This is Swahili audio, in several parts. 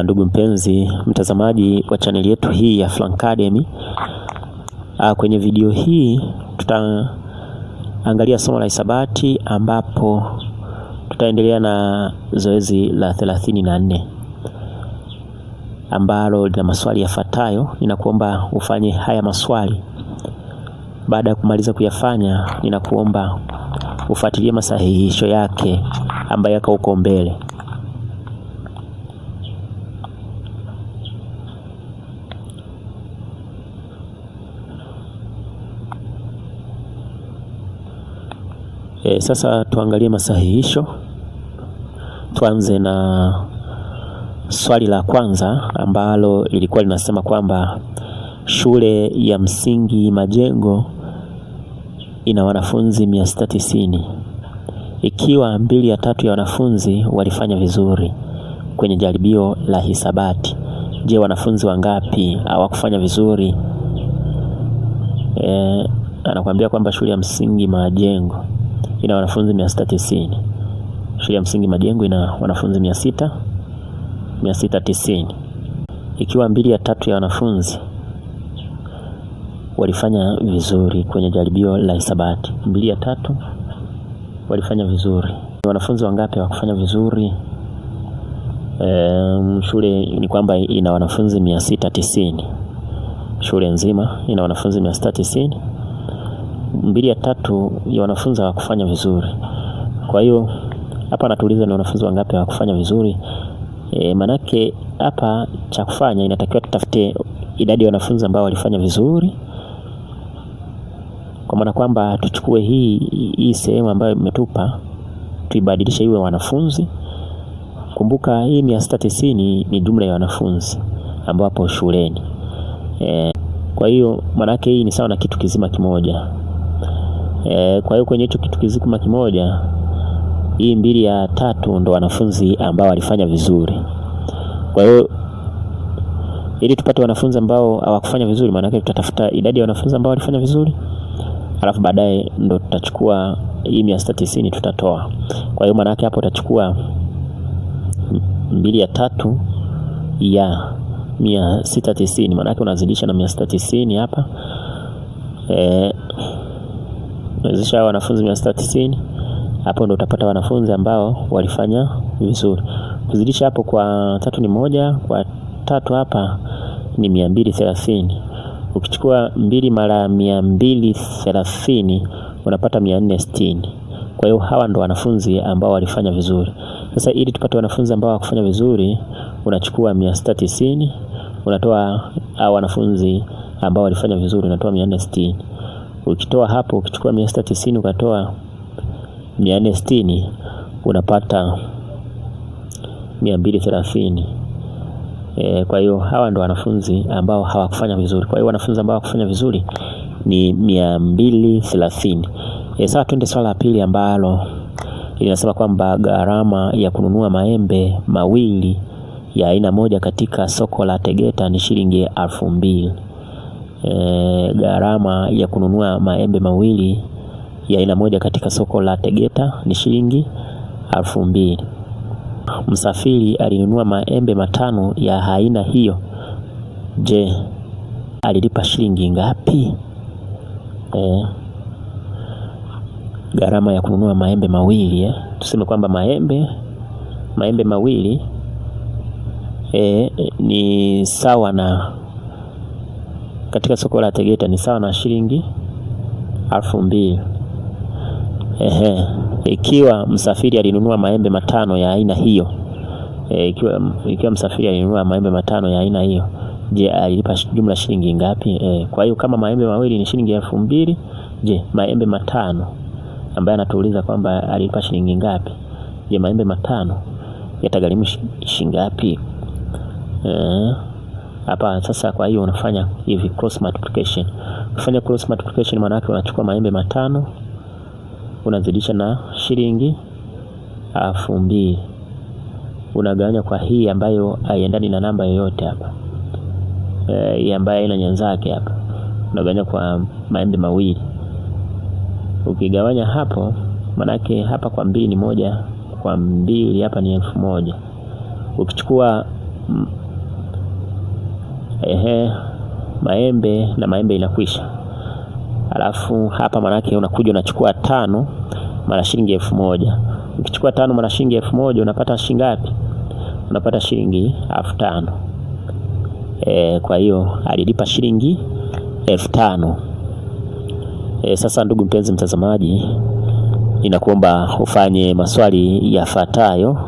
Ndugu mpenzi mtazamaji wa channel yetu hii ya Francademy. Kwenye video hii tutaangalia somo la hisabati ambapo tutaendelea na zoezi la 34 ambalo lina maswali yafuatayo. Ninakuomba ufanye haya maswali. Baada ya kumaliza kuyafanya, ninakuomba ufuatilie masahihisho yake ambayo yako huko mbele. Sasa tuangalie masahihisho. Tuanze na swali la kwanza ambalo lilikuwa linasema kwamba shule ya msingi Majengo ina wanafunzi 690. Ikiwa 2/3 ya wanafunzi walifanya vizuri kwenye jaribio la hisabati, je, wanafunzi wangapi hawakufanya vizuri? Anakuambia kwamba shule ya msingi Majengo ina wanafunzi 690. Shule ya msingi Majengo ina wanafunzi 690. Ikiwa 2/3 ya wanafunzi walifanya vizuri kwenye jaribio la hisabati, 2/3 walifanya vizuri. Wanafunzi wangapi hawakufanya vizuri? Shule ni kwamba ina wanafunzi 690. Shule nzima ina wanafunzi 690. 2/3 ya wanafunzi hawakufanya vizuri. Kwa hiyo hapa anatuuliza ni wanafunzi wangapi hawakufanya vizuri. Manake hapa cha kufanya inatakiwa tutafute idadi ya wanafunzi ambao walifanya vizuri. Kwa maana kwamba tuchukue hii sehemu ambayo imetupa, tuibadilishe iwe wanafunzi. Kumbuka hii 690 ni jumla ya wanafunzi ambao hapo shuleni. Kwa hiyo manake hii ni sawa na kitu kizima kimoja. Kwa hiyo kwenye hicho kitu kizima kimoja, hii 2/3 ndo wanafunzi ambao walifanya vizuri. Kwa hiyo ili tupate wanafunzi ambao hawakufanya vizuri, maana yake tutatafuta idadi ya wanafunzi ambao walifanya vizuri, alafu baadaye ndo tutachukua hii 690 tutatoa. Kwa hiyo maana yake hapo utachukua 2/3 ya 690, maana yake unazidisha na 690 hapa. Unazidisha wanafunzi 690, hapo ndo utapata wanafunzi ambao walifanya vizuri. Kuzidisha hapo kwa 3 ni 1, kwa 3 hapa ni 230. Ukichukua 2 mara 230 unapata 460. Kwa hiyo hawa ndo wanafunzi ambao walifanya vizuri. Sasa ili tupate wanafunzi ambao hawakufanya vizuri, unachukua 690, unatoa hao wanafunzi ambao walifanya vizuri, unatoa 460. Ukitoa hapo, ukichukua 690 ukatoa 460, unapata 230. Kwa hiyo hawa ndo wanafunzi ambao hawakufanya vizuri. Kwa hiyo wanafunzi ambao hawakufanya vizuri ni 230. Sasa twende swala la pili ambalo linasema kwamba gharama ya kununua maembe mawili ya aina moja katika soko la Tegeta ni shilingi 2000. Gharama ya kununua maembe mawili ya aina moja katika soko la Tegeta ni shilingi 2000. Msafiri alinunua maembe 5 ya aina hiyo. Je, alilipa shilingi ngapi? Gharama ya kununua maembe mawili, tuseme kwamba maembe mawili ni sawa na, katika soko la Tegeta ni sawa na shilingi 2000. Ikiwa msafiri alinunua maembe 5 ya aina hiyo, ikiwa msafiri alinunua maembe 5 ya aina hiyo, je, alilipa jumla shilingi ngapi? Kwa hiyo kama maembe mawili ni shilingi 2000, je, maembe 5 ambaye anatuuliza kwamba alilipa shilingi ngapi, je, maembe 5 yatagharimu shilingi ngapi? Hapa sasa, kwa hiyo unafanya hivi cross multiplication. Ukifanya cross multiplication, maana yake unachukua maembe 5 unazidisha na shilingi 2000, unagawanya kwa hii ambayo haiendani na namba yoyote hapa, hii ambayo haina nyanzake hapa, unagawanya kwa maembe mawili. Ukigawanya hapo, manake hapa kwa 2 ni 1, kwa 2 hapa ni 1000. Ukichukua maembe na maembe inakwisha. Alafu hapa manake unakuja unachukua 5 mara shilingi 1000. Ukichukua 5 mara shilingi 1000 unapata shilingi ngapi? Unapata shilingi 5000. Kwa hiyo alilipa shilingi 5000. Sasa ndugu mpenzi mtazamaji, ninakuomba ufanye maswali yafuatayo.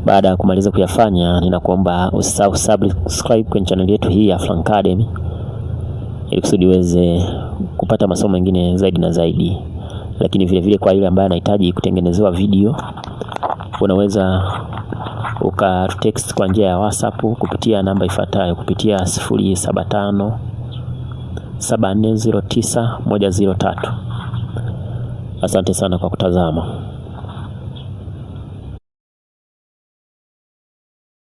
Baada ya kumaliza kuyafanya, ninakuomba usisahau subscribe kwenye channel yetu hii ya Francademy ili kusudi uweze kupata masomo mengine zaidi na zaidi. Lakini vile vile kwa yule ambaye anahitaji kutengenezewa video, unaweza ukatext kwa njia ya WhatsApp kupitia namba ifuatayo, kupitia 075 7409 103. Asante sana kwa kutazama.